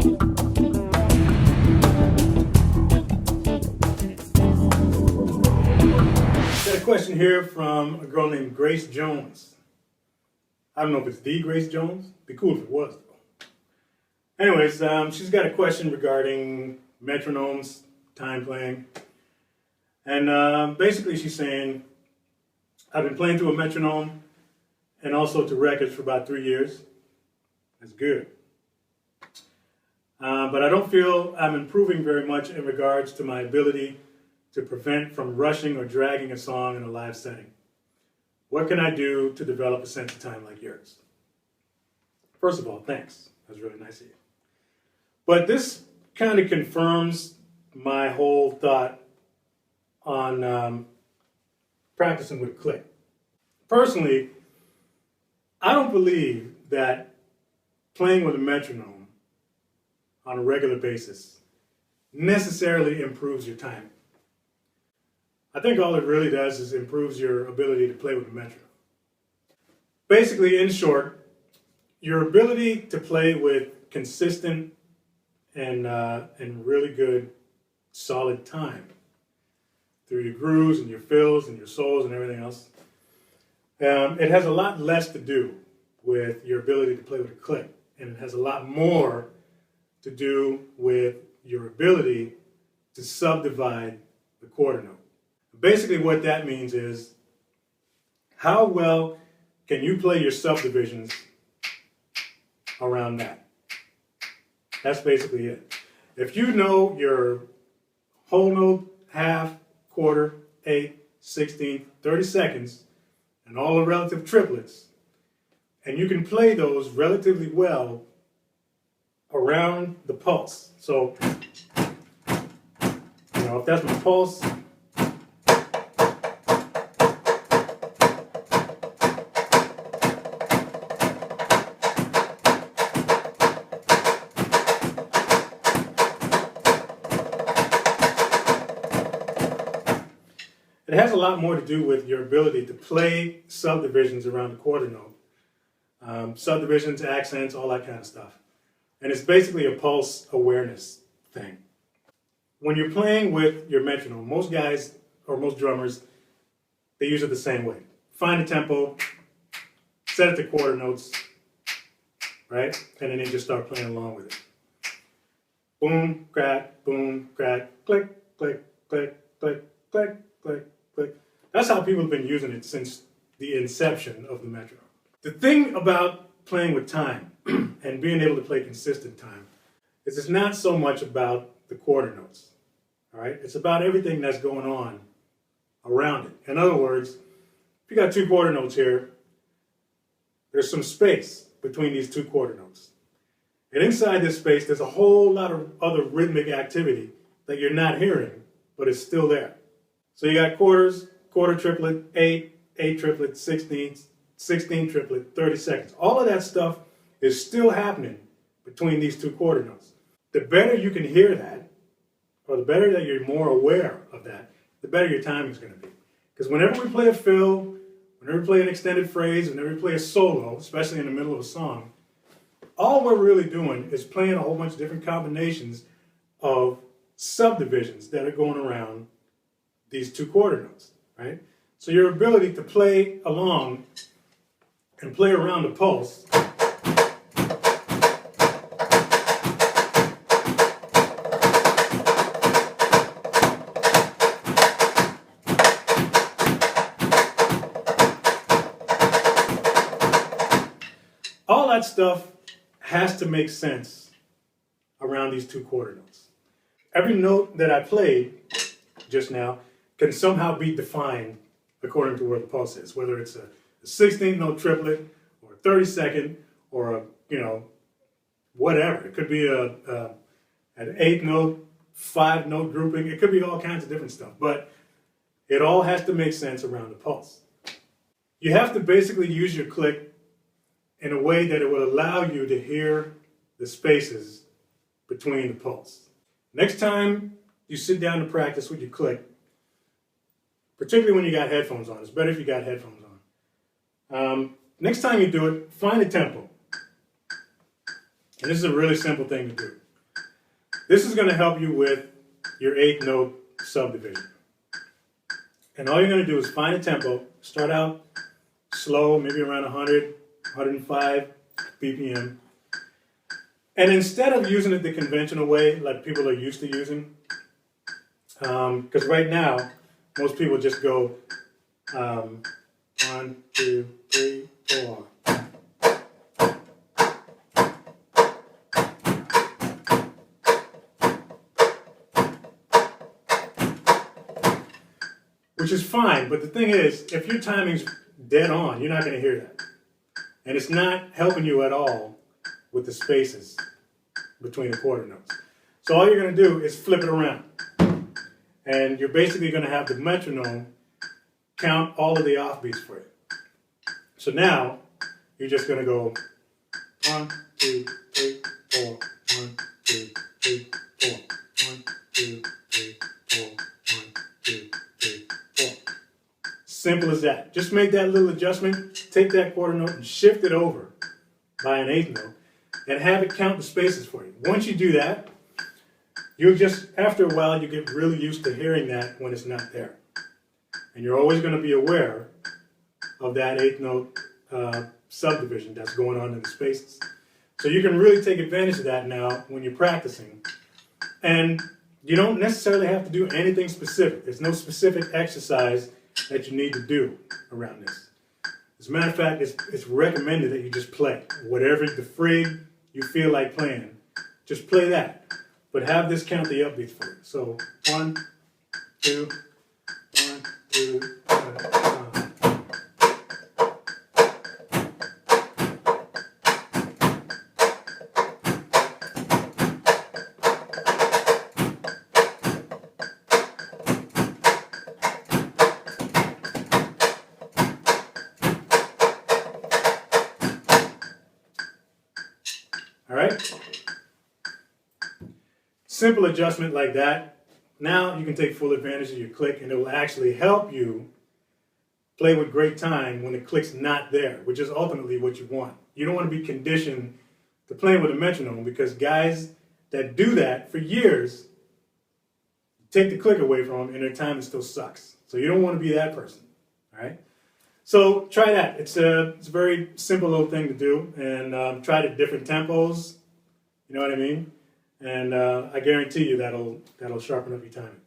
Got a question here from a girl named Grace Jones. I don't know if it's the Grace Jones. It'd be cool if it was, though. Anyways, she's got a question regarding metronomes, time playing. And basically she's saying, I've been playing to a metronome and also to records for about 3 years. That's good. But I don't feel I'm improving very much in regards to my ability to prevent from rushing or dragging a song in a live setting. What can I do to develop a sense of time like yours? First of all, thanks. That was really nice of you. But this kind of confirms my whole thought on practicing with click. Personally, I don't believe that playing with a metronome on a regular basis necessarily improves your timing. I think all it really does is improves your ability to play with a metronome. Basically, in short, your ability to play with consistent and really good, solid time through your grooves and your fills and your solos and everything else, it has a lot less to do with your ability to play with a click, and it has a lot more to do with your ability to subdivide the quarter note. Basically what that means is, how well can you play your subdivisions around that? That's basically it. If you know your whole note, half, quarter, eighth, 16th, 30 seconds, and all the relative triplets, and you can play those relatively well around the pulse. So, if that's my pulse, it has a lot more to do with your ability to play subdivisions around the quarter note. Subdivisions, accents, all that kind of stuff. And it's basically a pulse awareness thing. When you're playing with your metronome, most guys or most drummers, they use it the same way. Find a tempo, set it to quarter notes, right? And then they just start playing along with it. Boom, crack, click, click, click, click, click, click, click. That's how people have been using it since the inception of the metronome. The thing about playing with time and being able to play consistent time is it's not so much about the quarter notes, all right? It's about everything that's going on around it. In other words, if you got two quarter notes here, there's some space between these two quarter notes. And inside this space, there's a whole lot of other rhythmic activity that you're not hearing, but it's still there. So you got quarters, quarter triplet, eight triplet, 16 triplet, 30 seconds. All of that stuff is still happening between these two quarter notes. The better you can hear that, or the better that you're more aware of that, the better your timing is going to be. Because whenever we play a fill, whenever we play an extended phrase, whenever we play a solo, especially in the middle of a song, all we're really doing is playing a whole bunch of different combinations of subdivisions that are going around these two quarter notes, right? So your ability to play along and play around the pulse all that stuff has to make sense around these two quarter notes. Every note that I played just now can somehow be defined according to where the pulse is, whether it's a 16th note triplet or a 32nd or a, whatever. It could be an 8th note, 5-note grouping. It could be all kinds of different stuff, but it all has to make sense around the pulse. You have to basically use your click in a way that it will allow you to hear the spaces between the pulse. Next time you sit down to practice with your click, particularly when you got headphones on, it's better if you got headphones on. Next time you do it, find a tempo. And this is a really simple thing to do. This is going to help you with your 8-note subdivision. And all you're going to do is find a tempo, start out slow, maybe around 100, 105 BPM. And instead of using it the conventional way, like people are used to using, because right now, most people just go 1, 2, 3, 4. Which is fine, but the thing is, if your timing's dead on, you're not going to hear that. And it's not helping you at all with the spaces between the quarter notes. So all you're going to do is flip it around. And you're basically going to have the metronome count all of the offbeats for you. So now, you're just going to go 1, 2, 3, 4, 1, 2, 3, 4, 1, 2, 3, 4, 1, 2, 3, 4. Simple as that. Just make that little adjustment, take that quarter note and shift it over by an 8th note and have it count the spaces for you. Once you do that, you'll just, after a while, you get really used to hearing that when it's not there. And you're always going to be aware of that 8th note subdivision that's going on in the spaces. So you can really take advantage of that now when you're practicing. And you don't necessarily have to do anything specific. There's no specific exercise that you need to do around this. As a matter of fact, it's recommended that you just play. Whatever the frig you feel like playing, just play that. But have this count the upbeats for you. So 1, 2, 1, 2, 3. All right? Simple adjustment like that. Now you can take full advantage of your click and it will actually help you play with great time when the click's not there, which is ultimately what you want. You don't want to be conditioned to playing with a metronome because guys that do that for years take the click away from them and their timing still sucks. So you don't want to be that person. All right? So try that. It's a very simple little thing to do, and try it at different tempos. You know what I mean? And I guarantee you that'll sharpen up your timing.